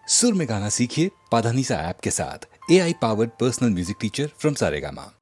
सुर में गाना सीखिए पाधानीसा ऐप के साथ। AI powered personal music teacher from Saregama.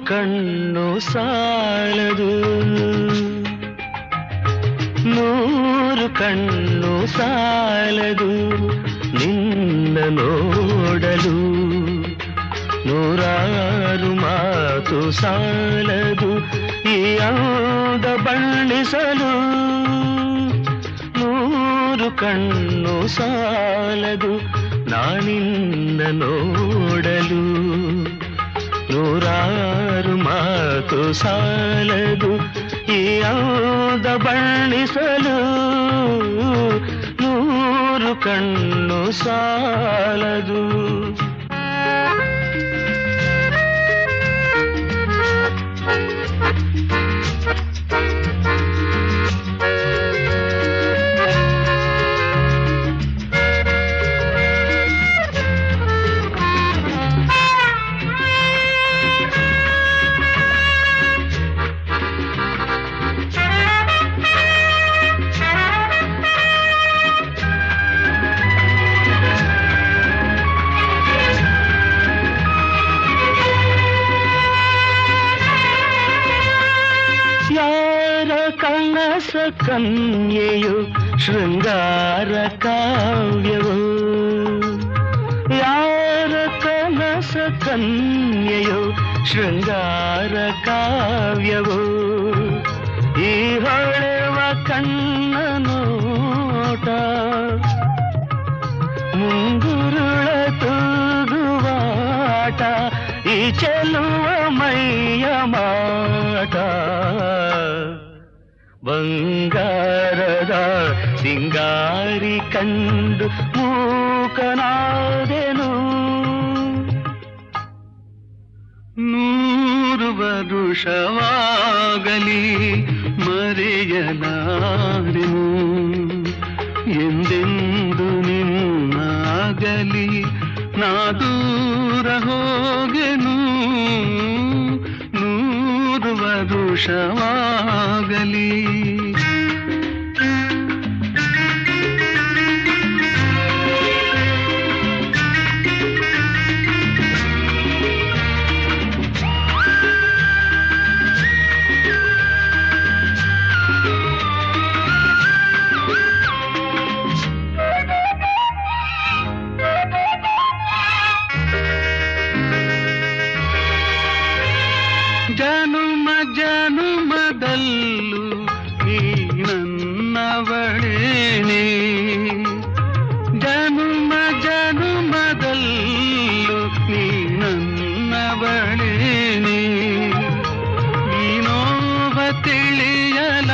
ಕಣ್ಣು ಸಾಲದು, ನೂರು ಕಣ್ಣು ಸಾಲದು ನಿನ್ನ ನೋಡಲು, ನೂರಾರು ಮಾತು ಸಾಲದು ಈ ಅಂದ ಬಣ್ಣಿಸಲು. ನೂರು ಕಣ್ಣು ಸಾಲದು ನಾನಿನ್ನ ನೋಡಲು, ನೂರಾರು ಮಾತು ಸಾಲದು ಈ ಅಂದ ಬಣ್ಣಿಸಲು. ನೂರು ಕಣ್ಣು ಸಾಲದು. ಕನಸ ಕನ್ಯೆಯು ಶೃಂಗಾರ ಕಾವ್ಯವು, ಯಾರ ಕನಸ ಕನ್ಯೆಯು ಶೃಂಗಾರ ಕಾವ್ಯವು. ಈ ಹೊಳೆವ ಕಣ್ಣ ನೋಟ ಮುಂಗುರುಳ ತೂಗುವಾಟ, ಈ ಚೆಲುವ ಮೈಯ ಮಾಟ. ಬಂಗಾರದ ಸಿಂಗಾರಿ ಕಂಡು ಮೂಕನಾದೆನು, ನೂರು ವರುಷವಾಗಲಿ ಮರೆಯಲಾರೆನು, ಎಂದೆಂದು ನಿನ್ನಾಗಲಿ ನಾ ದೂರ ಹೋಗೆನು. ನೂರು ವರುಷವಾಗಲಿ ಜನುಮ ಜನುಮದಲ್ಲೂ ನೀ ನನ್ನವಳೇನೆ, ಜನುಮ ಜನುಮದಲ್ಲೂ ನೀ ನನ್ನವಳೇನೆ. ನೀನೋವ ತಿಳಿಯಲಾರೆ,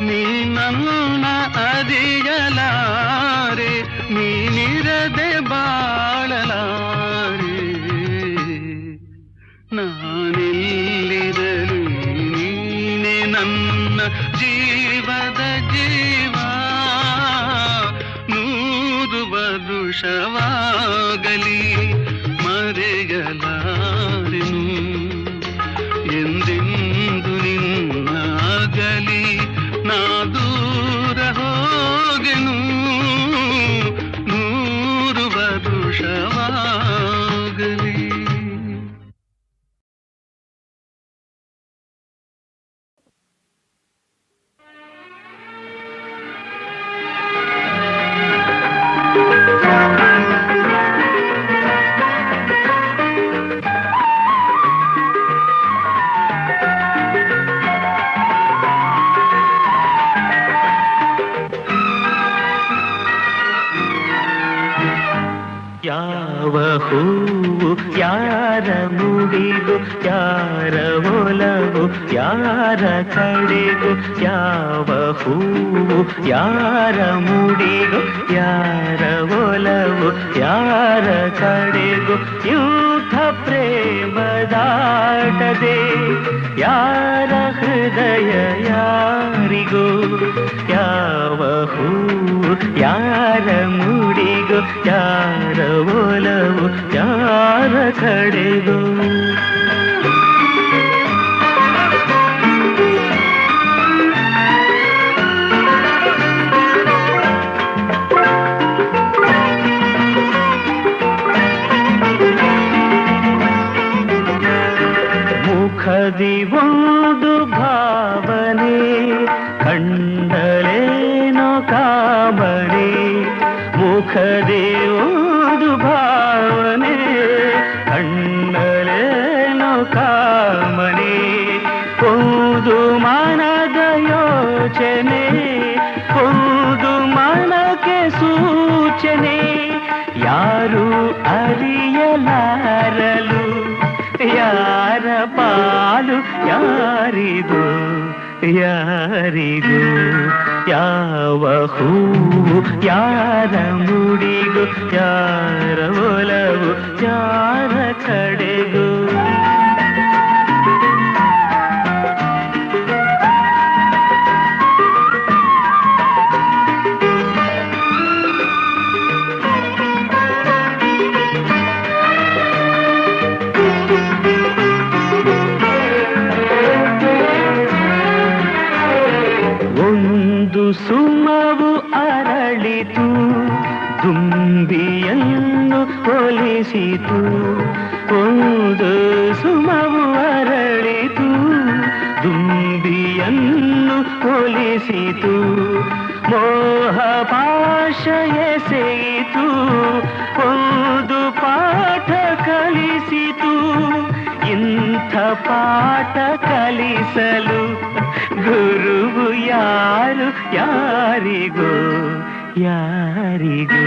ನೀ ನನ್ನ ಅರಿಯಲಾರೆ, ನೀನಿರದೆ ಬಾಳಲಾರೆ. ನಾನೆಲ್ಲಿರಲಿ ನೀನೆ ನನ್ನ ಜೀವದ ಜೀವ, ನೂರು ವರುಷವಾಗಲಿ ಮರೆಯಲಾರೆನು, ಎಂದೆಂದು ನಿನ್ನಾಗಲಿ ನಾ ದೂರ ಹೋಗೆನು. ನೂರು ವರುಷವಾಗಲಿ. ಯಾವ ಹೂವು ಯಾರ ಮುಡಿಗು, ಯಾರ ಒಲವು ಯಾರ ಕಡೆಗೂ, ಯಾವ ಹೂವು ಯಾರ ಮುಡಿಗು, ಯಾರ ಒಲವು ಯಾರ ಕಡೆಗೂ, ಯೂಥ ಪ್ರೇಮದಾಟದೆ ಯಾರ ಹೃದಯ ಯಾರಿಗೂ, ಯಾವ ಹೂವು ಯಾರ ಮುಡಿಗು, ಯಾರ ಒಲವು ಯಾರ ಕಡೆಗೂ. ಮುಖದಿ ಒಂದು ಭಾವನೆ, ಕಂಡಲೇನೋ ಕಾಮನೆ, ಮುಖದಿ ಒಂದು ಭಾವನೆ, ಕಂಡಲೇನೋ ಕಾಮನೆ, ಒಂದು ಮನದ ಯೋಚನೆ, ಒಂದು ಮನಕ್ಕೆ ಸೂಚನೆ, ಯಾರು ಅರಿಯಲಾರಲು, ಯಾರ ಪಾಲು ಯಾರಿಗೂ, ಯಾರಿಗೂ, ಯಾವ ಹೂವು ಯಾರ ಮುಡಿಗು, ಯಾರ ಒಲವು ಯಾರ ಕಡೆಗೂ. ಸುಮವು ಅರಳಿತು, ದುಂಬಿಯನ್ನು ಒಲಿಸಿತು, ಒಂದು ಸುಮವು ಅರಳಿತು, ದುಂಬಿಯನ್ನು ಒಲಿಸಿತು, ಮೋಹ ಪಾಶ ಎಸೆಯಿತು, ಒಂದು ಪಾಠ ಕಲಿಸಿತು, ಇಂಥ ಪಾಠ ಕಲಿಸಲು ಗುರುವು ಯಾರು, ಯಾರಿಗೂ, ಯಾರಿಗೂ,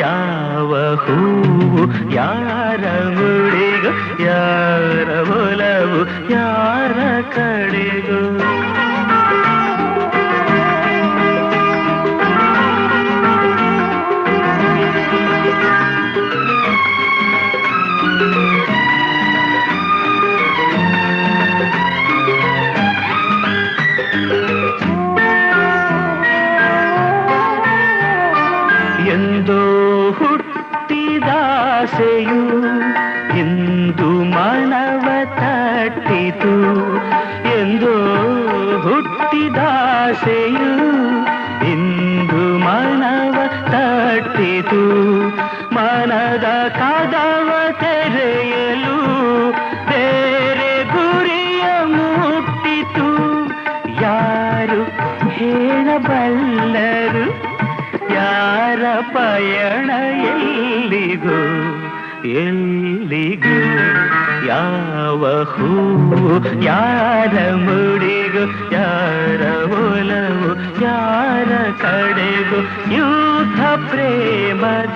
ಯಾವ ಹೂವು ಯಾರ ಮುಡಿಗು, ಯಾರ ಒಲವು ಯಾರ ಕಡೆಗೂ. ಎಂದೋ ಹುಟ್ಟಿದಾಸೆಯು ಇಂದು ಮನವ ತಟ್ಟಿತು, ಎಂದೋ ಹುಟ್ಟಿದಾಸೆಯು ಇಂದು ಮನವ ತಟ್ಟಿತು, ಮನದ ಕದವ ತೆರೆಯಲು ಬೇರೆ ಗುರಿಯ ಮುಟ್ಟಿತು, ಯಾರು ಹೇಳಬಲ್ಲರು, ಯಾರ ಪಯಣ ಎಲ್ಲಿಗೂ, ಎಲ್ಲಿಗೂ, ಯಾವ ಹೂವು ಯಾರ ಮುಡಿಗು, ಯಾರ ಒಲವು ಯಾರ ಕಡೆಗೂ, ಯೂಥ ಪ್ರೇಮದಾಟದೆ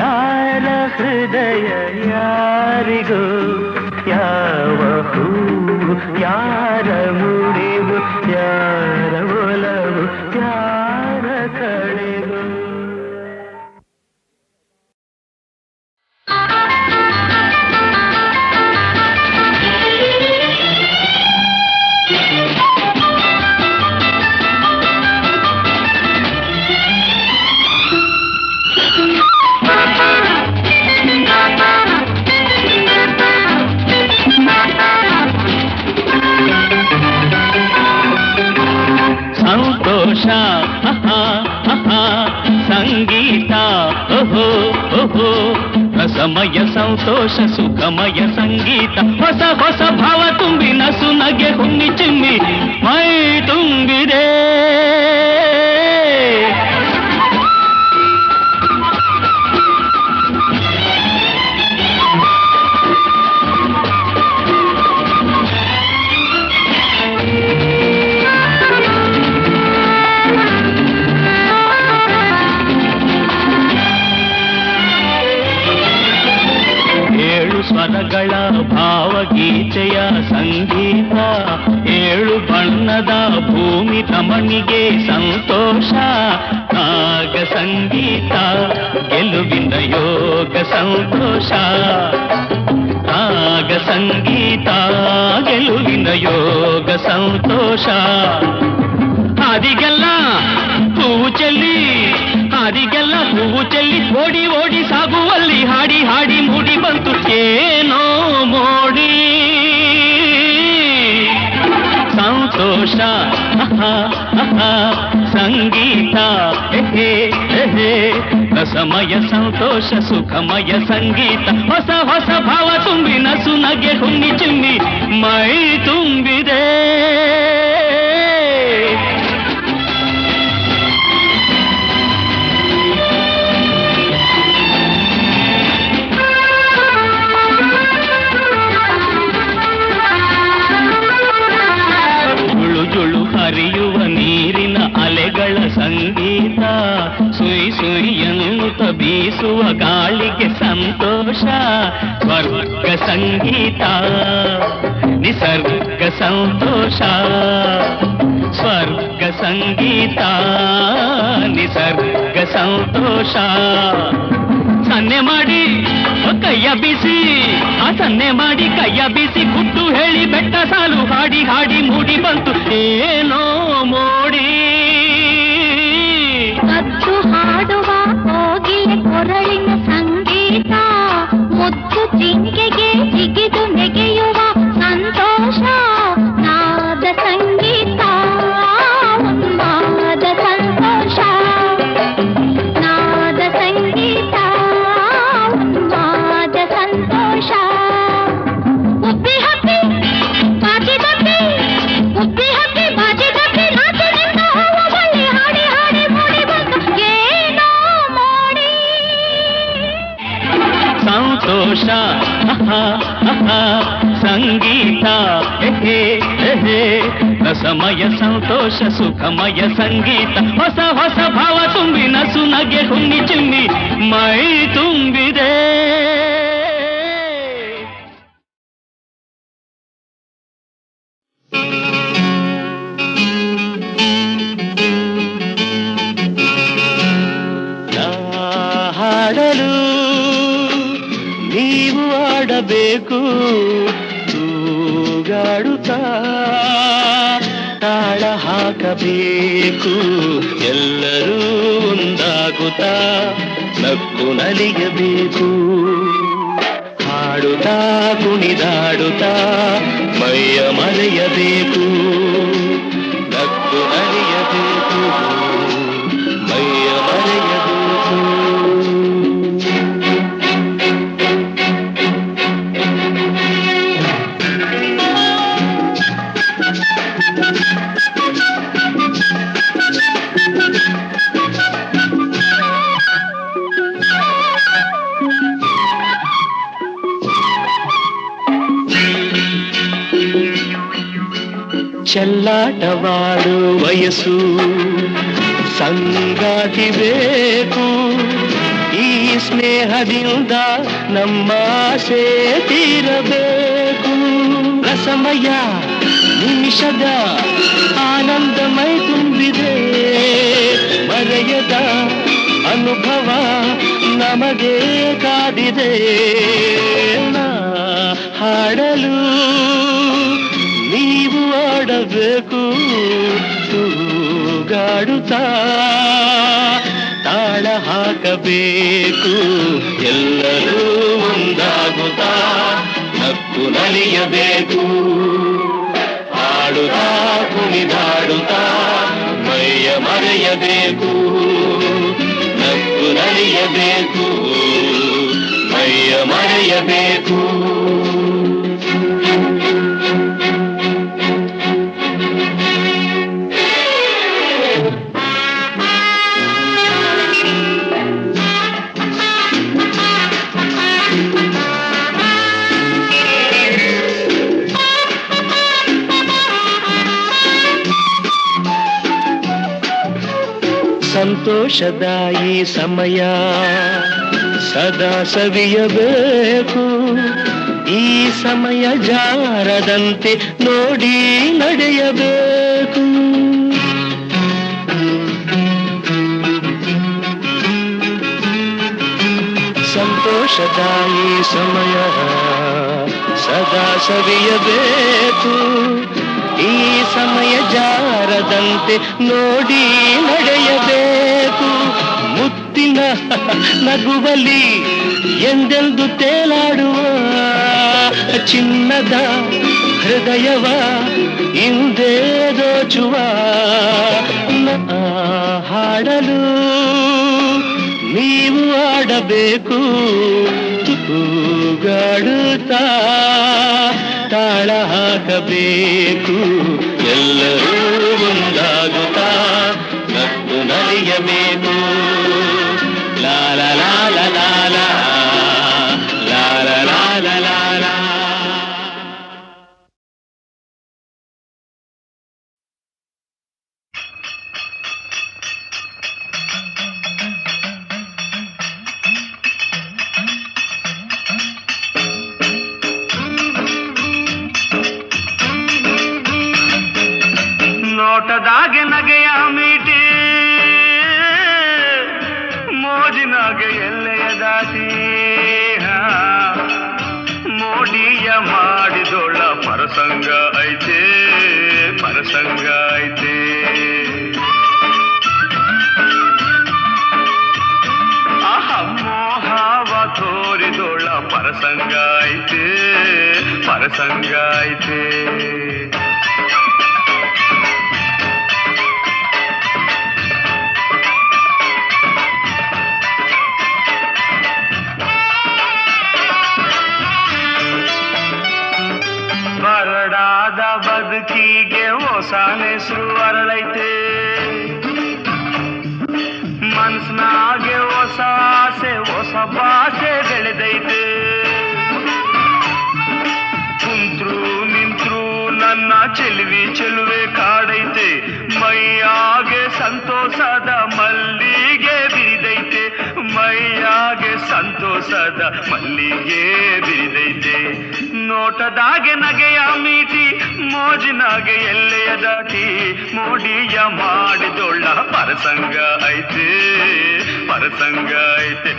ಯಾರ ಹೃದಯ ಯಾರಿಗೂ, ಯಾವ ಹೂವು ಯಾರ ಮುಡಿಗು, ಯಾರ ಒಲವು ಯಾರ ಕಡೆಗೂ. ಸಂತೋಷ ಸಂಗೀತ ಓಹೋ ಓಹೋ, ರಸಮಯ ಸಂತೋಷ ಸುಖಮಯ ಸಂಗೀತ, ಹೊಸ ಹೊಸ ಭಾವ ತುಂಬಿ ನಸು ನಗೆ ಹುಣ್ಣಿ ಚಿಮ್ಮಿ ಮೈ ತುಂಬಿದೆ. ಸ್ವರಗಳ ಭಾವಗೀತೆಯ ಸಂಗೀತ, ಏಳು ಬಣ್ಣದ ಭೂಮಿ ರಮಣಿಗೆ ಸಂತೋಷ. ನಾಗ ಸಂಗೀತ ಗೆಲುವಿನ ಯೋಗ ಸಂತೋಷ. ನಾಗ ಸಂಗೀತ ಗೆಲುವಿನ ಯೋಗ ಸಂತೋಷ. ಹಾದಿಗೆಲ್ಲ ಹೂವು ಚೆಲ್ಲಿ, ಹಾದಿಗೆಲ್ಲ ಹೂವು ಚೆಲ್ಲಿ, ಓಡಿ ಓಡಿ ಸಾಗುವಲ್ಲಿ ಹಾಡಿ ಹಾಡಿ ಮೂಡಿ ಬಂತು ಏನೋ ಮೋಡಿ ಸಂತೋಷ. ಸಂಗೀತ ರಸಮಯ ಸಂತೋಷ ಸುಖಮಯ ಸಂಗೀತ. ಹೊಸ ಹೊಸ ಭಾವ ತುಂಬಿ ನಸು ನಗೆ ಹುಣ್ಣಿ ಚಿಮ್ಮಿ ಮೈ ತುಂಬಿದೆ. ಹರಿಯುವ ನೀರಿನ ಅಲೆಗಳ ಸಂಗೀತ, ಸುಯ್ ಸುಯ್ ಎನ್ನುತ್ತ ಬೀಸುವ ಗಾಳಿಗೆ ಸಂತೋಷ. ಸ್ವರ್ಗ ಸಂಗೀತ ನಿಸರ್ಗ ಸಂತೋಷ. ಸ್ವರ್ಗ ಸಂಗೀತ ನಿಸರ್ಗ ಸಂತೋಷ. ಸನ್ನೆ ಮಾಡಿ ಕೈಯ ಬಿಸಿ, ಆ ಸನ್ನೆ ಮಾಡಿ ಕೈಯ ಬಿಸಿ, ಗುಟ್ಟು ಹೇಳಿ ಬೆಟ್ಟ ಸಾಲು ಹಾಡಿ ಹಾಡಿ ಮೂಡಿ ಬಂತು ಏನೋ ಮೋಡಿ. ಕದ್ದು ಹಾಡುವ ಕೋಗಿಲೆ ಕೊರಳಿನ ಸಂಗೀತ, ಮುದ್ದು ಜಿಂಕೆಗೆ ಜಿಗಿದು ನೆಗೆಯುವ ಸಂತೋಷ. ನಾದ ಸಂಗೀತ ಉನ್ಮಾದ ಸಂತೋಷ. ನಾದ ಸಂಗೀತ ಉನ್ಮಾದ ಸಂತೋಷ. ಉಬ್ಬಿ ಹಬ್ಬಿ ಬಾಜಿ ದಬ್ಬಿ, ಉಬ್ಬಿ ಹಬ್ಬಿ ಬಾಜಿ ದಬ್ಬಿ, ನಾಚಿನಿಂದ ಹೋವ ಬಳ್ಳಿ ಹಾಡಿ ಹಾಡಿ ಮೂಡಿ ಬಂತು ಏನೋ ಮೋಡಿ ಸಂತೋಷ. ಸಂಗೀತ ರಸಮಯ ಸಂತೋಷ ಸುಖಮಯ ಸಂಗೀತ. ಹೊಸ ಹೊಸ ಭಾವ ತುಂಬಿ ನಸು ನಗೆ ಹುಣ್ಣಿ ಚಿಮ್ಮಿ ಮೈ ತುಂಬಿದೆ. ಹಾಡಲು ನೀವು ಆಡಬೇಕು, ತೂಗಾಡುತ್ತಾ ತಾಳ ಹಾಕಬೇಕು. ಎಲ್ಲರೂ ಒಂದಾಗುತ್ತಾ ನಕ್ಕು ನಲಿಯಬೇಕು. ಹಾಡುತ್ತಾ ಕುಣಿದಾಡುತ್ತಾ ಮೈಯ ಮರೆಯಬೇಕು. ನಕ್ಕು ನಲಿಯಬೇಕು, ಮೈಯ ಮರೆಯಬೇಕು. ಚೆಲ್ಲಾಟವಾಡು ವಯಸ್ಸು ಸಂಗಾತಿ ಬೇಕು. ಈ ಸ್ನೇಹದಿಂದ ನಮ್ಮ ಆಸೆ ತೀರಬೇಕು. ರಸಮಯ ನಿಮಿಷದ ಆನಂದಮೈ ತುಂಬಿದೆ. ಮರೆಯದ ಅನುಭವ ನಮಗೆ ಕಾದಿದೆ. ಹಾಡಲು ನೀವು ಆಡಬೇಕು, ತೂಗಾಡುತ್ತಾ ತಾಳ ಹಾಕಬೇಕು. ಎಲ್ಲರೂ ಒಂದಾಗುತ್ತಾ ನಕ್ಕು ನಲಿಯಬೇಕು. ಹಾಡುತ್ತಾ ಕುಣಿದಾಡುತ್ತಾ ಮೈಯ ಮರೆಯಬೇಕು. ನಕ್ಕು ನಲಿಯಬೇಕು, ಮೈಯ ಮರೆಯಬೇಕು. ಸಂತೋಷದ ಈ ಸಮಯ ಸದಾ ಸವಿಯಬೇಕು. ಈ ಸಮಯ ಜಾರದಂತೆ ನೋಡಿ ನಡೆಯಬೇಕು. ಸಂತೋಷದ ಈ ಸಮಯ ಸದಾ ಸವಿಯಬೇಕು. ಈ ಸಮಯ ಜಾರದಂತೆ ನೋಡಿ ನಡೆಯಬೇಕು. ಮುತ್ತಿನ ನಗುವಲಿ ಎಂದೆಂದು ತೇಲಾಡುವ ಚಿನ್ನದ ಹೃದಯವ ಇಂದೇ ದೋಚುವ ಹಾಡಲು ನೀವು ಆಡಬೇಕು. ತೂಗಾಡುತ್ತಾ ತಾಳ ಹಾಕಬೇಕು. ಎಲ್ಲರೂ ಒಂದಾಗುತ್ತಾ ನಕ್ಕು ನಲಿಯಬೇಕು. ಲಾಲ ಲಾಲ ಲಾಲ ಲಾಲ ಲಾಲ ಲಾಲ. ನೋಟದಾಗೆ ನಗೆಯ ಮೀಟಿ ಮೋಜಿನಾಗೆ ಎಲ್ಲೆಯ ದಾಟಿ ಮೋಡಿಯ ಮಾಡಿದೊಳ್ಳ ಪರಸಂಗ ಐತೆ ಪರಸಂಗ ಐತೆ. ಆಹ ಮೋಹವ ತೋರಿದೊಳ್ಳ ಪರಸಂಗ ಐತೆ ಪರಸಂಗ ಐತೆ. ಬರಡಾದ ಬದುಕಿಗೆ ಹೊಸ ಹೆಸರು ಅರಳೈತೆ. ಮನ್ಸ್ನಾಗೆ ಹೊಸ ಆಸೆ ಹೊಸ ಭಾಷೆ ಬೆಳೆದೈತೆ. ಕುಂತ್ರು ನಿಂತ್ರು ನನ್ನ ಚೆಲುವೆ ಕಾಡೈತೆ. ಮೈಯಾಗೆ ಸಂತೋಷದ ಮಲ್ಲಿಗೆ ಬಿರಿದೈತೆ. ಮೈಯಾಗೆ ಸಂತೋಷದ ಮಲ್ಲಿಗೆ ಬಿರಿದೈತೆ. ನೋಟದಾಗೆ ನಗೆಯ ಮೀಟಿ ಮೋಜಿನಾಗೆ ಎಲ್ಲೆಯ ದಾಟಿ ಮೋಡಿಯ ಮಾಡಿದೊಳ್ಳ ಪರಸಂಗ ಐತೆ ಪರಸಂಗ ಐತೆ.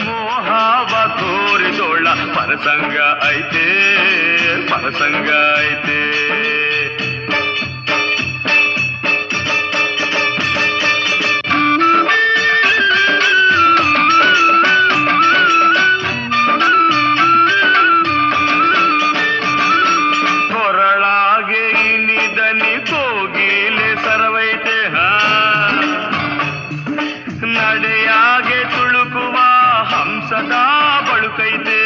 ಮೋಹವ ತೋರಿದೊಳ್ಳ ಪರಸಂಗ ಐತೆ ಪರಸಂಗ ಐತೆ. ನಡೆಯಾಗೆ ತುಳುಕುವ ಹಂಸದ ಬಳುಕೈತೆ.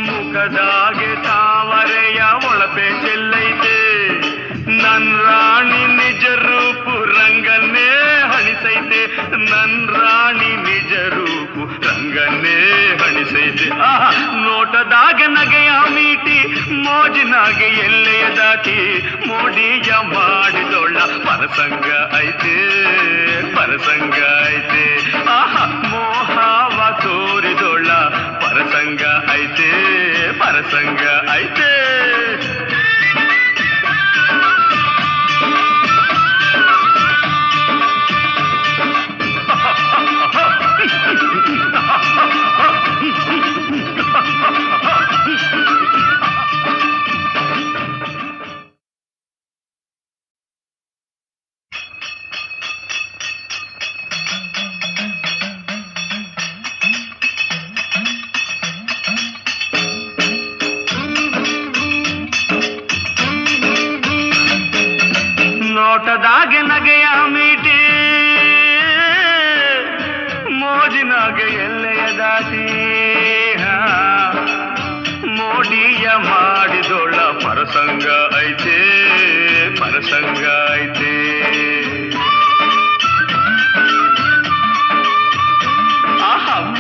ಮುಖದಾಗೆ ತಾವರೆಯ ಒಳಪೆ ಚೆಲ್ಲೈತೆ. ನನ್ ರಾಣಿ ನಿಜ ರೂಪು ರಂಗನ್ನೇ ಹಣಿಸೈತೆ. ನನ್ ರಾಣಿ ನಿಜ ರೂಪು ರಂಗನ್ನೇ ಹಣಿಸೈತೆ. ನೋಟದಾಗೆ ನಗೆಯ ಮೀಟಿ ಮೋಜಿನಾಗೆ ಎಲ್ಲೆಯ ದಾಟಿ ಮೋಡಿಯ ಮಾಡಿದೊಳ್ಳ ಪರಸಂಗ ಐತೆ ಪರಸಂಗ ಐತೆ. ಮೋಹವ ತೋರಿದೊಳ್ಳ ಪರಸಂಗ ಐತೆ ಪರಸಂಗ ಐತೆ. ನೋಟದಾಗೆ ನಗೆಯ ಮೀಟಿ ಮೋಜಿನಾಗೆ ಎಲ್ಲೆಯ ದಾಟಿ ಮೋಡಿಯ ಮಾಡಿದೊಳ್ಳ ಪರಸಂಗ ಐತೆ ಪರಸಂಗ ಐತೆ.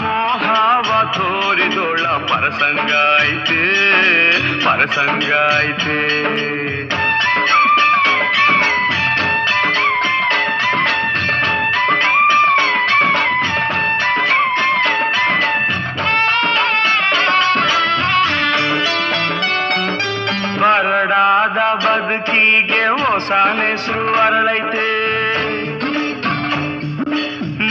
ಮೋಹವ ತೋರಿದೊಳ್ಳ ಪರಸಂಗ ಐತೆ ಪರಸಂಗ ಐತೆ. ಹೆಸರು ಅರಳೈತೆ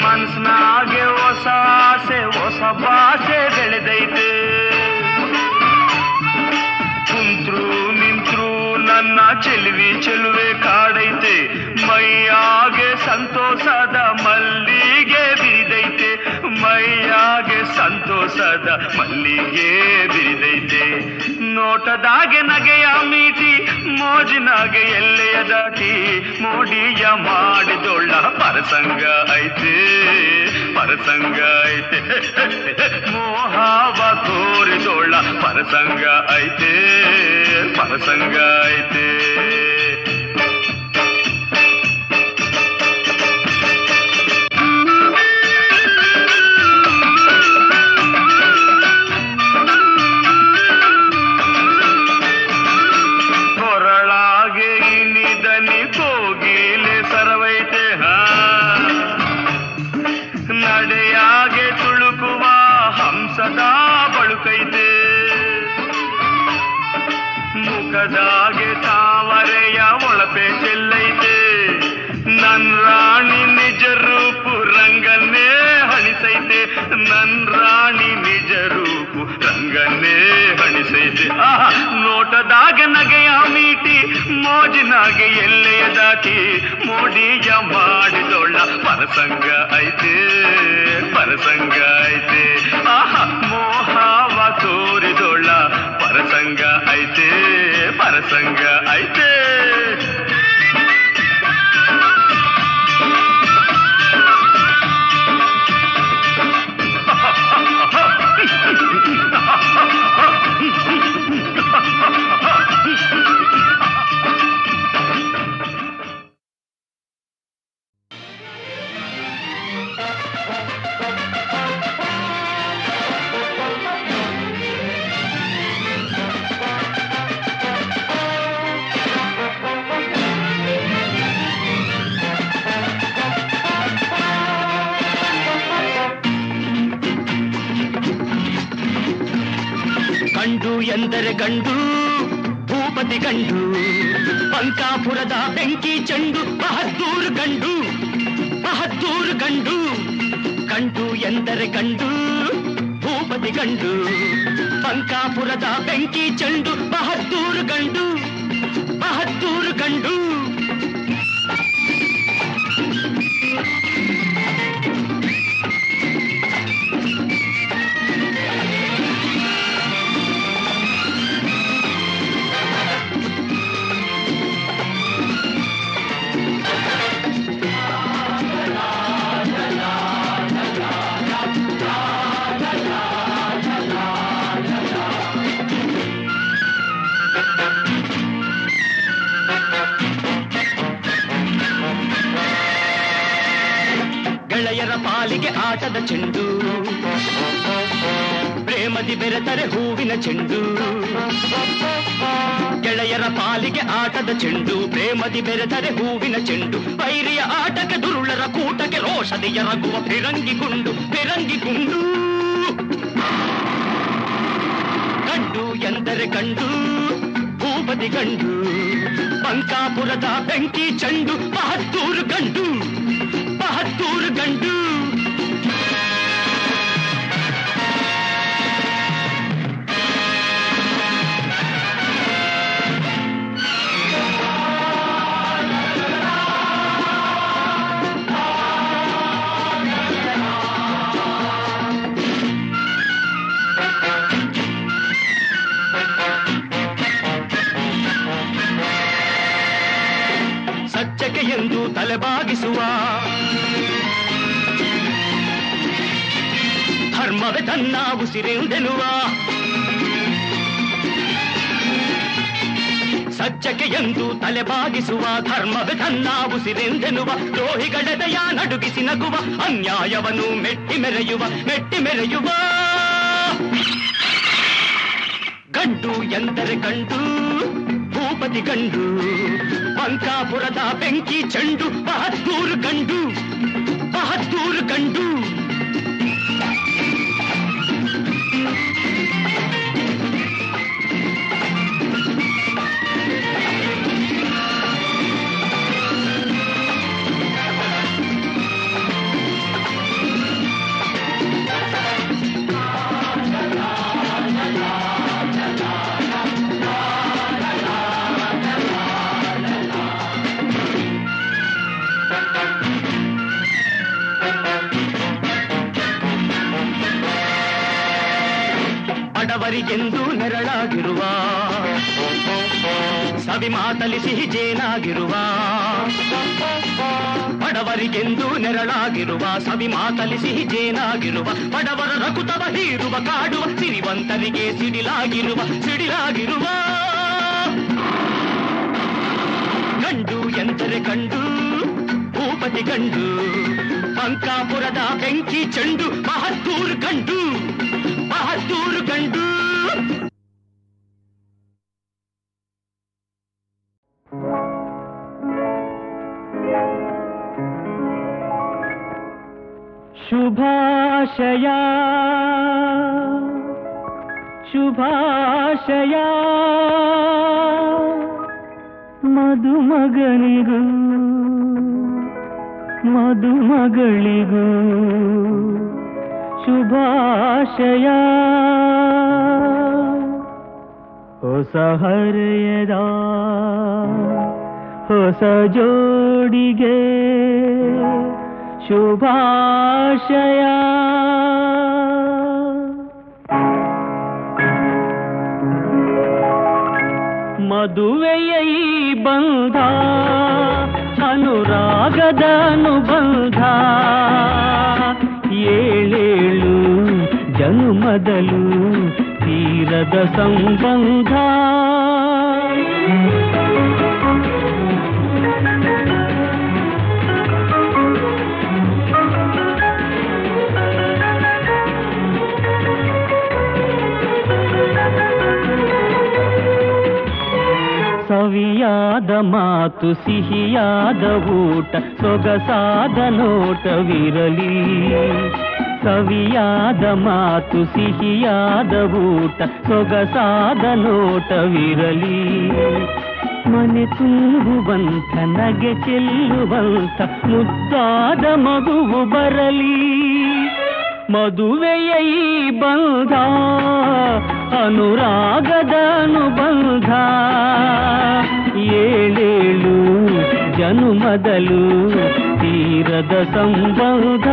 ಮನ್ಸ್ನಾಗೆ ಹೊಸ ಆಸೆ ಹೊಸ ಭಾಷೆ ಬೆಳೆದೈತೆ ಕುಂತ್ರು ನಿಂತ್ರು ನನ್ನ ಚೆಲುವೆ ಕಾಡೈತೆ ಮೈಯಾಗೆ ಸಂತೋಷದ ಮಲ್ಲಿಗೆ ಬಿರಿದೈತೆ ಮೈಯಾಗೆ ಸಂತೋಷದ ಮಲ್ಲಿಗೆ ಬಿರಿದೈತೆ ನೋಟದಾಗೆ ನಗೆಯ ಮೀಟಿ ಮೋಜಿನಾಗೆ ಎಲ್ಲೆಯ ದಾಟಿ ಮೋಡಿಯ ಮಾಡಿದೊಳ್ಳ ಪರಸಂಗ ಐತೆ ಮೋಹವ ತೋರಿದೊಳ್ಳ ಪರಸಂಗ ಐತೆ ಹೊರಳಾಗೆ ಇನಿದನಿ ಕೋಗಿಲೆ ಸರವೈತೆ ನಡೆಯಾಗೆ ತುಳುಕುವ ಹಂಸದ ಬಳುಕೈತೆ ಮುಖದಾಗೆ ತಾವರೆಯ ಒಳಪೆ ಚೆಲ್ಲೈತೆ ನನ್ ರಾಣಿ ನಿಜ ರೂಪು ರಂಗನ್ನೇ ಹಣಿಸೈತೆ ನನ್ ರಾಣಿ ನಿಜ ರೂಪು ರಂಗನ್ನೇ ಹಣಿಸೈತೆ ನೋಟದಾಗೆ ನಗೆಯ ಮೀಟಿ ಮೋಜಿನಾಗೆ ಎಲ್ಲೆಯ ದಾಟಿ ಮೋಡಿಯ ಮಾಡಿದೊಳ್ಳ ಪರಸಂಗ ಐತೆ ಮೋಹವ ತೋರಿದೊಳ್ಳ ಪರಸಂಗ ಐತೆ ಗಂಡು ಎಂದರೆ ಗಂಡು ಭೂಪತಿ ಗಂಡು ಬಂಕಾಪುರದ ಬೆಂಕಿ ಚೆಂಡು ಬಹದ್ದೂರು ಗಂಡು ಗಂಡು ಎಂದರೆ ಗಂಡು ಭೂಪತಿ ಗಂಡು ಬಂಕಾಪುರದ ಬೆಂಕಿ ಚೆಂಡು ಬಹದ್ದೂರು ಗಂಡು ಗೆಳೆಯರ ಪಾಲಿಗೆ ಆಟದ ಚೆಂಡು ಪ್ರೇಮದಿ ಬೆರೆತರೆ ಹೂವಿನ ಚೆಂಡು ಗೆಳೆಯರ ಪಾಲಿಗೆ ಆಟದ ಚೆಂಡು ಪ್ರೇಮದಿ ಬೆರೆತರೆ ಹೂವಿನ ಚೆಂಡು ವೈರಿಯ ಆಟಕ್ಕೆ ದುರುಳರ ಕೂಟಕ್ಕೆ ರೋಷದಿ ಎರಗುವ ಫಿರಂಗಿ ಗುಂಡು ಗಂಡು ಎಂದರೆ ಗಂಡು ಭೂಪತಿ ಗಂಡು ಬಂಕಾಪುರದ ಬೆಂಕಿ ಚೆಂಡು ಬಹದ್ದೂರು ಗಂಡು ಸತ್ಯಕ್ಕೆ ಎಂದು ತಲೆಬಾಗಿಸುವ ಧರ್ಮವೇ ತನ್ನ ಉಸಿರೆಂದೆನುವ ಸತ್ಯಕ್ಕೆ ಎಂದು ತಲೆಬಾಗಿಸುವ ಧರ್ಮವೇ ತನ್ನ ಉಸಿರೆಂದೆನುವ ದ್ರೋಹಿಗಳೆದೆಯ ನಡುಗಿಸಿ ನಗುವ ಅನ್ಯಾಯವನ್ನು ಮೆಟ್ಟಿ ಮೆರೆಯುವ ಗಂಡು ಎಂದರೆ ಗಂಡು ಭೂಪತಿ ಗಂಡು ಬಂಕಾಪುರದ ಬೆಂಕಿ ಚೆಂಡು ಬಹದ್ದೂರು ಗಂಡು ಬಡವರಿಗೆಂದು ನೆರಳಾಗಿರುವ ಸವಿ ಮಾತಲಿ ಸಿಹಿ ಜೇನಾಗಿರುವ ಬಡವರಿಗೆಂದು ನೆರಳಾಗಿರುವ ಸವಿ ಮಾತಲಿ ಸಿಹಿ ಜೇನಾಗಿರುವ ಬಡವರ ರಕುತವ ಹೀರುವ ಕಾಡುವ ಸಿರಿವಂತರಿಗೆ ಸಿಡಿಲಾಗಿರುವ ಗಂಡು ಎಂದರೆ ಗಂಡು ಭೂಪತಿ ಗಂಡು ಬಂಕಾಪುರದ ಬೆಂಕಿ ಚೆಂಡು ಬಹದ್ದೂರು ಗಂಡು ಶುಭಾಶಯ ಶುಭಾಶಯ ಮದುಮಗನಿಗೂ ಮದುಮಗಳಿಗೂ ಶುಭಾಶಯ ಹೊಸ ಹರೆಯದ ಹೊಸ ಜೋಡಿಗೆ ಶುಭಾಶಯ ಮದುವೆಯ ಈ ಬಂಧ ಅನುರಾಗದ ಅನುಬಂಧ ಏಳೇಳು ಜನುಮದಲು ತೀರದ ಸಂಬಂಧ ಸವಿಯಾದ ಮಾತು ಸಿಹಿಯಾದ ಊಟ ಸೊಗಸಾದ ನೋಟವಿರಲಿ ಸವಿಯಾದ ಮಾತು ಸಿಹಿಯಾದ ಊಟ ಸೊಗಸಾದ ನೋಟವಿರಲಿ ಮನೆ ತುಂಬುವಂಥ ನಗೆ ಚೆಲ್ಲುವಂಥ ಮುದ್ದಾದ ಮಗುವು ಬರಲಿ ಮದುವೆಯ ಈ ಬಂಧ ಅನುರಾಗದ ಅನುಬಂಧ ಏಳೇಳು ಜನುಮದಲು ತೀರದ ಸಂಬಂಧ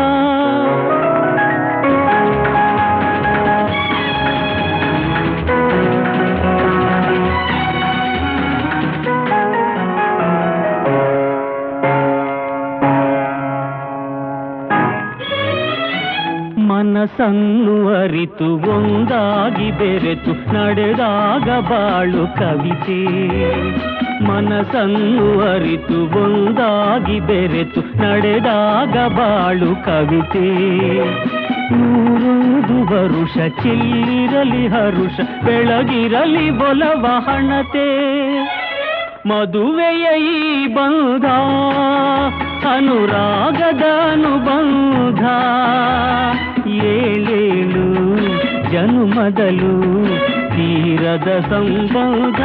ಮನಸ್ಸನ್ನು ಅರಿತು ಒಂದಾಗಿ ಬೆರೆತು ನಡೆದಾಗ ಬಾಳು ಕವಿತೆ ಮನಸ್ಸನ್ನು ಅರಿತು ಒಂದಾಗಿ ಬೆರೆತು ನಡೆದಾಗ ಬಾಳು ಕವಿತೆ ನೂರೊಂದು ವರುಷ ಚಿಲ್ಲಿರಲಿ ಹರುಷ ಬೆಳಗಿರಲಿ ಒಲವ ಹಣತೆ ಮದುವೆಯ ಈ ಬಂಧ ಅನುರಾಗದ ಅನುಬಂಧ ಏಳೇಳು ಜನುಮದಲು ತೀರದ ಸಂಬಂಧ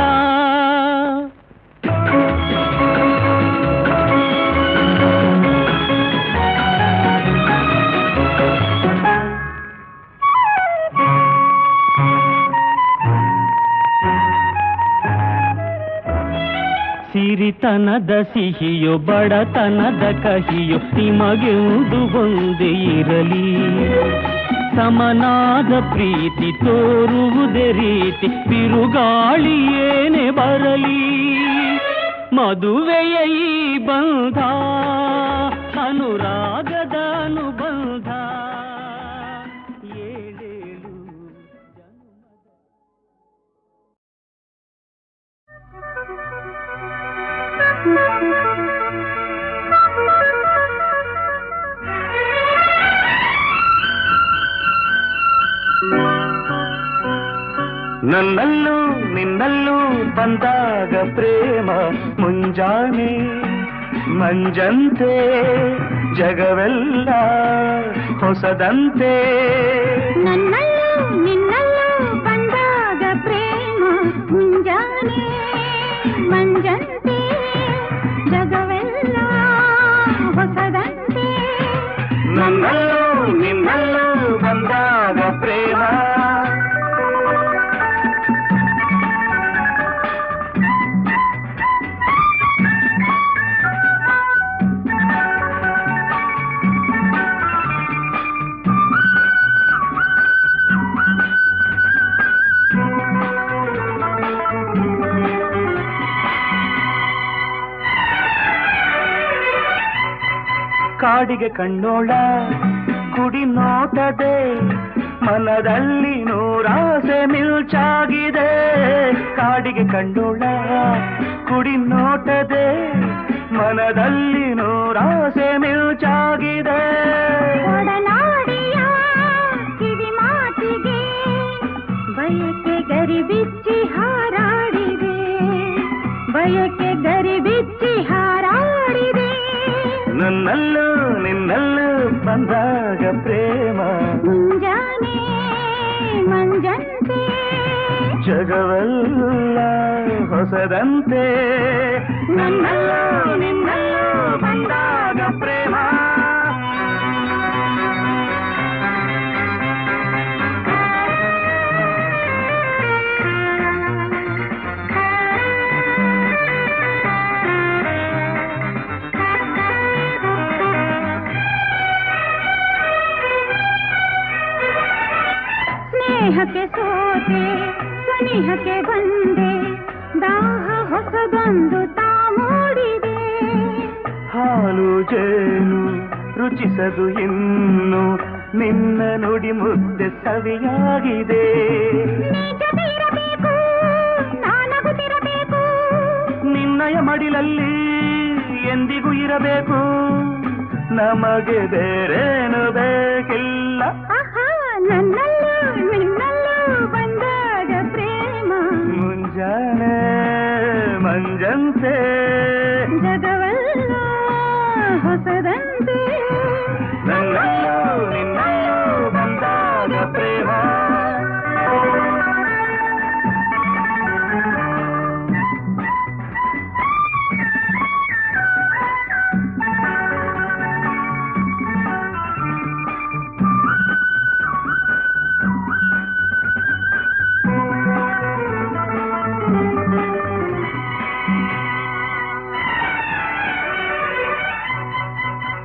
ಸಿರಿತನದ ಸಿಹಿಯೋ ಬಡತನದ ಕಹಿಯೋ ನಿಮಗೆಂದು ಒಂದೇ ಇರಲಿ ಸಮನಾದ ಪ್ರೀತಿ ತೋರುವುದೇ ರೀತಿ ಬಿರುಗಾಳಿ ಏನೇ ಬರಲಿ ಮದುವೆಯ ಈ ಬಂಧ ಅನುರಾಗದ ಅನುಬಂಧ ಏಳೇಳು ನನ್ನಲ್ಲೂ ನಿನ್ನಲ್ಲೂ ಬಂದಾಗ ಪ್ರೇಮ ಮುಂಜಾನೆ ಮಂಜಂತೆ ಜಗವೆಲ್ಲ ಹೊಸದಂತೆ ನನ್ನಲ್ಲೂ ನಿನ್ನಲ್ಲೂ ಬಂದಾಗ ಪ್ರೇಮ ಮುಂಜಾನೆ ಮಂಜಂತೆ ಜಗವೆಲ್ಲ ಹೊಸದಂತೆ ನನ್ನಲ್ಲೂ ನಿನ್ನಲ್ಲೂ ಬಂದಾಗ ಪ್ರೇಮ ಕಾಡಿಗೆ ಕಣ್ಣೋಳ ಕುಡಿ ನೋಟದೆ ಮನದಲ್ಲಿ ನೂರಾಸೆ ಮಿಲ್ಚಾಗಿದೆ ಕಾಡಿಗೆ ಕಂಡೋಳ ಕುಡಿ ನೋಟದೆ ಮನದಲ್ಲಿ ನೂರಾಸೆ ಮಿಲ್ಚಾಗಿದೆ ಒಡನಾಡಿಯ ಕಿವಿ ಮಾತಿಗೆ ಬಯಕೆ ಗರಿ ಬಿಚ್ಚಿ ಹಾರಾಡಿದೆ ಬಯಕೆ ಗರಿ ಬಿಚ್ಚಿ ಹಾರಾಡಿದೆ ನನ್ನಲ್ಲೂ ನಿನ್ನಲ್ಲೂ ಬಂದಾಗ ಪ್ರೇಮ ಮುಂಜಾನೆ ಮಂಜಂತೆ ಜಗವೆಲ್ಲ ಹೊಸದಂತೆ ನನ್ನಲ್ಲೂ ನಿನ್ನಲ್ಲೂ ಬಂದಾಗ ಪ್ರೇಮ ಸ್ನೇಹಕ್ಕೆ ಸೋತೆ ಸನಿಹಕ್ಕೆ ಬಂದೆ ದಾಹ ಹೊಸದೊಂದು ತಾ ಮೂಡಿದೆ ಹಾಲು ಜೇನು ರುಚಿಸದು ಇನ್ನು ನಿನ್ನ ನುಡಿ ಮುದ್ದೆ ಸವಿಯಾಗಿದೆ ನಿಜವಿರಬೇಕು ನಾನಗುತ್ತಿರಬೇಕು ನಿನ್ನಯ ಮಡಿಲಲ್ಲಿ ಎಂದಿಗೂ ಇರಬೇಕು ನಮಗೆ ಬೇರೇನು ಬೇಕಿಲ್ಲ ಆಹಾ ನನ್ನಲ್ಲೂ ನಿನ್ನಲ್ಲೂ ಬಂದಾಗ ಪ್ರೇಮ ಮುಂಜಾನೆ ಮಂಜಂತೆ ಜಗವೆಲ್ಲ ಹೊಸದಂತೆ ನನ್ನಲ್ಲೂ ನಿನ್ನಲ್ಲೂ ಬಂದಾಗ ಪ್ರೇಮ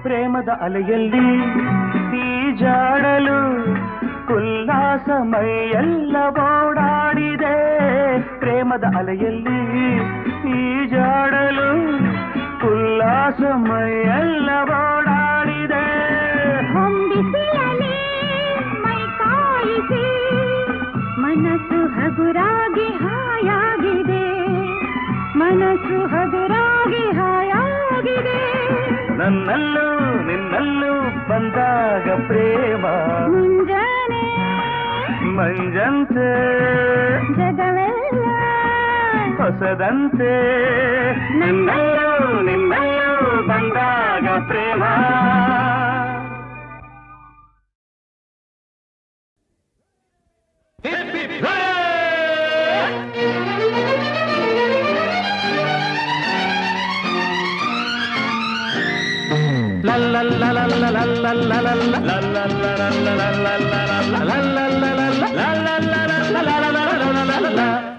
ಪ್ರೇಮದ ಅಲೆಯಲ್ಲಿ ಈಜಾಡಲು ಉಲ್ಲಾಸ ಮೈಯೆಲ್ಲ ಓಡಾಡಿದೆ ಪ್ರೇಮದ ಅಲೆಯಲ್ಲಿ ಈಜಾಡಲು ಉಲ್ಲಾಸ ಮೈಯೆಲ್ಲ ಓಡಾಡಿದೆ ಹೊಂಬಿಸಿಯಲಿ ಮೈ ಕಾಯಿಸಿ ಮನಸ್ಸು ಹಗುರಾಗಿ ಹಾಯಾಗಿದೆ ಮನಸ್ಸು ಹಗುರಾಗಿ ಹಾಯಾಗಿದೆ ನನ್ನಲ್ಲೂ ನಿನ್ನಲ್ಲೂ ಬಂದಾಗ ಪ್ರೇಮ ಮುಂಜಾನೆ ಮಂಜಂತೆ ಜಗವೆಲ್ಲ ಹೊಸದಂತೆ ನನ್ನಲ್ಲೂ ನಿನ್ನಲ್ಲೂ ಬಂದಾಗ ಪ್ರೇಮ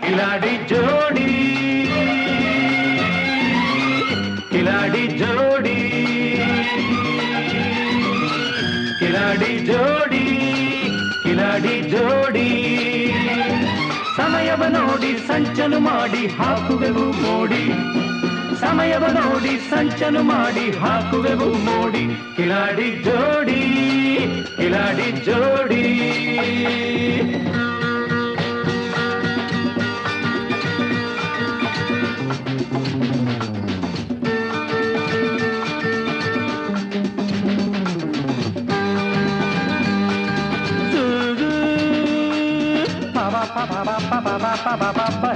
ಕಿಲಾಡಿ ಜೋಡಿ ಕಿಲಾಡಿ ಜೋಡಿ ಕಿಲಾಡಿ ಜೋಡಿ ಕಿಲಾಡಿ ಜೋಡಿ ಸಮಯವ ನೋಡಿ ಸಂಚನು ಮಾಡಿ ಹಾಕುವೆವು ಮೋಡಿ ಸಮಯವ ನೋಡಿ ಸಂಚನು ಮಾಡಿ ಹಾಕುವೆವು ಮೋಡಿ ಕಿಲಾಡಿ ಜೋಡಿ ಕಿಲಾಡಿ ಜೋಡಿ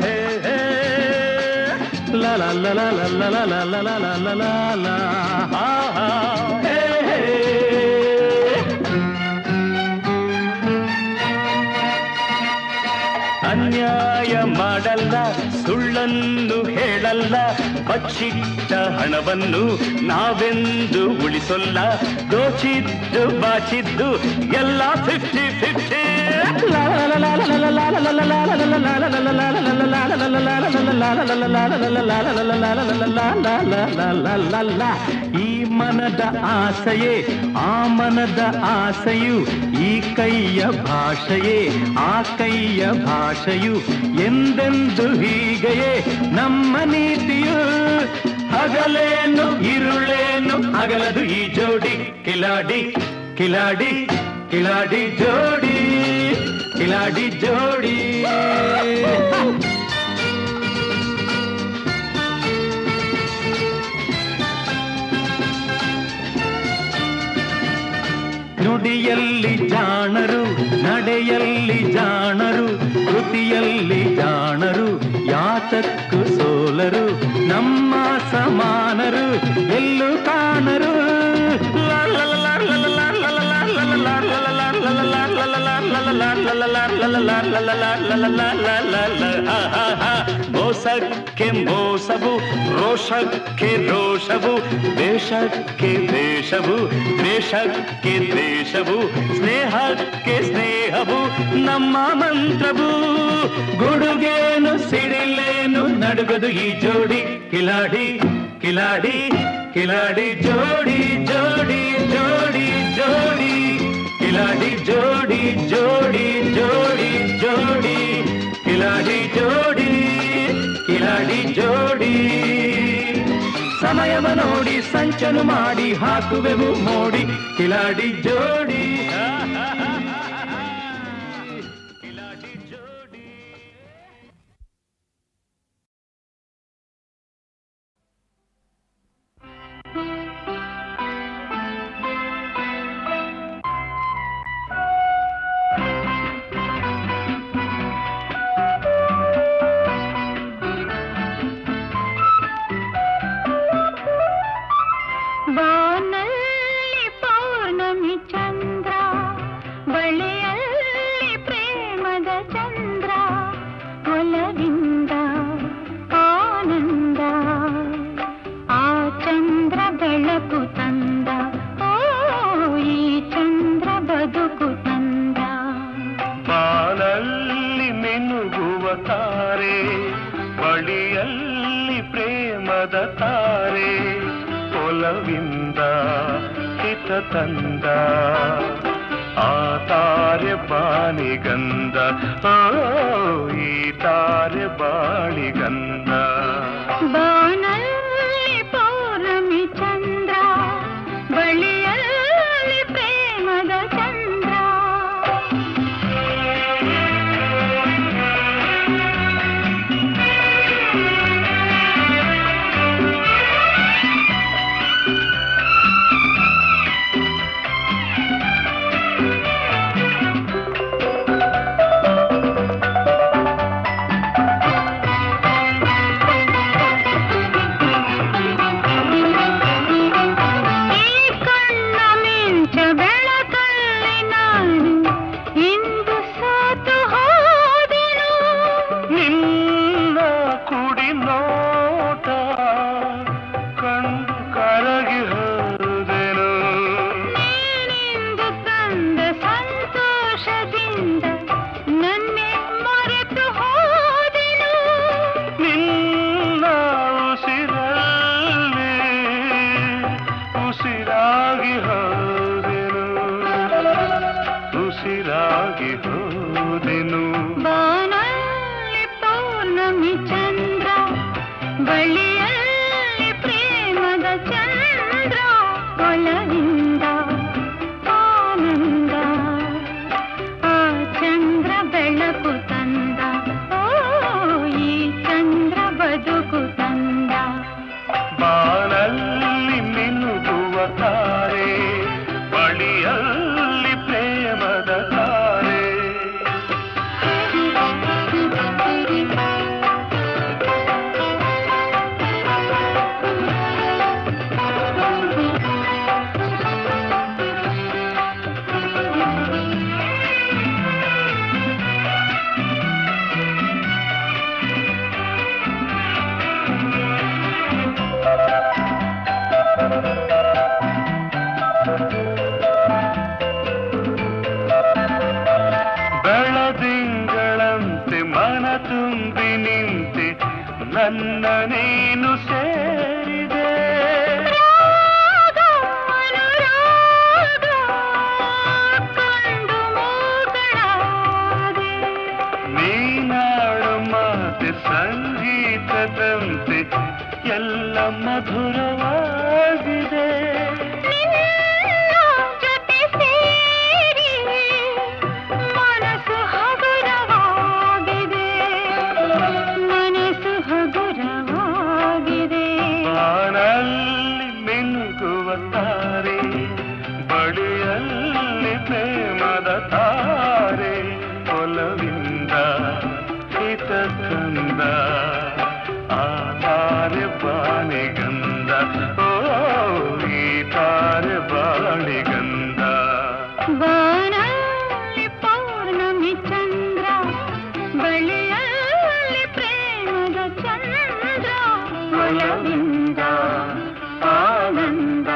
ಹೇ ಹೇ la la la la la la la la la la la la la ha ha hey hey ಅನ್ಯಾಯ ಮಾಡಲ್ಲ ಸುಳ್ಳನ್ನು ಹೇಳಲ್ಲ ಬಚ್ಚಿಟ್ಟ ಹಣವನ್ನು ನಾವೆಂದು ಉಳಿಸೊಲ್ಲ ದೋಚಿದ್ದು ಬಾಚಿದ್ದು ಎಲ್ಲ 50-50 ಈ ಮನದ ಆಸೆಯೇ ಆ ಮನದ ಆಸೆಯು ಈ ಕೈಯ ಭಾಷೆಯೇ ಆ ಕೈಯ ಭಾಷೆಯು ಎಂದೆಂದು ಹೀಗೆಯೇ ನಮ್ಮ ನೀತಿಯು ಹಗಲೇನು ಇರುಳೇನು ಅಗಲದು ಈ ಜೋಡಿ ಕಿಲಾಡಿ ಕಿಲಾಡಿ ಕಿಲಾಡಿ ಜೋಡಿ ಕಿಲಾಡಿ ಜೋಡಿ ನುಡಿಯಲ್ಲಿ ಜಾಣರು ನಡೆಯಲ್ಲಿ ಜಾಣರು ಕೃತಿಯಲ್ಲಿ ಜಾಣರು ಯಾತಕ್ಕೂ ಸೋಲರು ನಮ್ಮ ಸಮಾನರು ಎಲ್ಲೂ ಕಾಣರು ಮೋಸಕ್ಕೆ ಮೋಸವು ರೋಷಕ್ಕೆ ರೋಷವು ದೇಶಕ್ಕೆ ದೇಶವು ದ್ವೇಷಕ್ಕೆ ದ್ವೇಷವು ಸ್ನೇಹಕ್ಕೆ ಸ್ನೇಹವು ನಮ್ಮ ಮಂತ್ರವು ಗುಡುಗೇನು ಸಿಡಿಲೇನು ನಡುಗದು ಈ ಜೋಡಿ ಕಿಲಾಡಿ ಕಿಲಾಡಿ ಕಿಲಾಡಿ ಜೋಡಿ ಜೋಡಿ ಜೋಡಿ ಜೋಡಿ ಕಿಲಾಡಿ ಜೋಡಿ ಜೋಡಿ ಜೋಡಿ ಜೋಡಿ ಕಿಲಾಡಿ ಜೋಡಿ ಕಿಲಾಡಿ ಜೋಡಿ ಸಮಯವ ನೋಡಿ ಸಂಚನು ಮಾಡಿ ಹಾಕುವೆವು ಮೋಡಿ ಕಿಲಾಡಿ ಜೋಡಿ ಕಿಲಾಡಿ ಜೋಡಿ ಬಾನಲ್ಲಿ ಪೌರ್ಣಮಿ ಚಂದ್ರ ಬಳಿಯಲ್ಲಿ ಪ್ರೇಮದ ಚಂದ್ರ ಒಲವಿಂದ ಆನಂದ ಆ ಚಂದ್ರ ಬೆಳಕು ತಂದ ಓ ಈ ಚಂದ್ರ ಬದುಕು ತಂದ ಬಾನಲ್ಲಿ ಮಿನುಗುವ ತಾರೆ ಬಳಿಯಲ್ಲಿ ಪ್ರೇಮದ ತಾರೆ ಒಲವಿಂದ ಹಿತ ತಂದ ಆ ತಾರೆ ಬಾಳಿಗಂಧ ಓ ಈ ತಾರೆ ಬಾಳಿಗಂಧ ಬಾನಲ್ಲಿ ಪೌರ್ಣಮಿ ಚಂದ್ರ ಬಳಿಯಲ್ಲಿ ಪ್ರೇಮದ ಚಂದ್ರ ಬಾನಲ್ಲಿ ಪೌರ್ಣಮಿ ಚಂದ್ರ ಬಳಿಯಲ್ಲಿ ಪ್ರೇಮದ ಚಂದ್ರ ಒಲವಿಂದ ಆನಂದ ಆ ಚಂದ್ರ ಬೆಳಕು ತಂದ ಓ ಈ ಚಂದ್ರ ಬದುಕು ತಂದ ಬಾನಲ್ಲಿ ಮಿನುಗುವ ತಾರೆ ಬಳಿಯಲ್ಲಿ ಪ್ರೇಮದ ತಾರೆ ತಾರೆ ಬಳಿಯಲ್ಲಿ ಪ್ರೇಮದ ತಾರೆ ಒಲವಿಂದ ಹಿತಕಂದ ಆ ತಾರೆ ಬಾಣಿಗಂಧ ಓ ಈ ತಾರೆ ಬಾಣಿಗಂಧ ಬಾನಲ್ಲಿ ಪೌರ್ಣಮಿ ಚಂದ್ರ ಬಳಿಯಲ್ಲಿ ಪ್ರೇಮದ ಚಂದ್ರ ಒಲವಿಂದ ಆನಂದ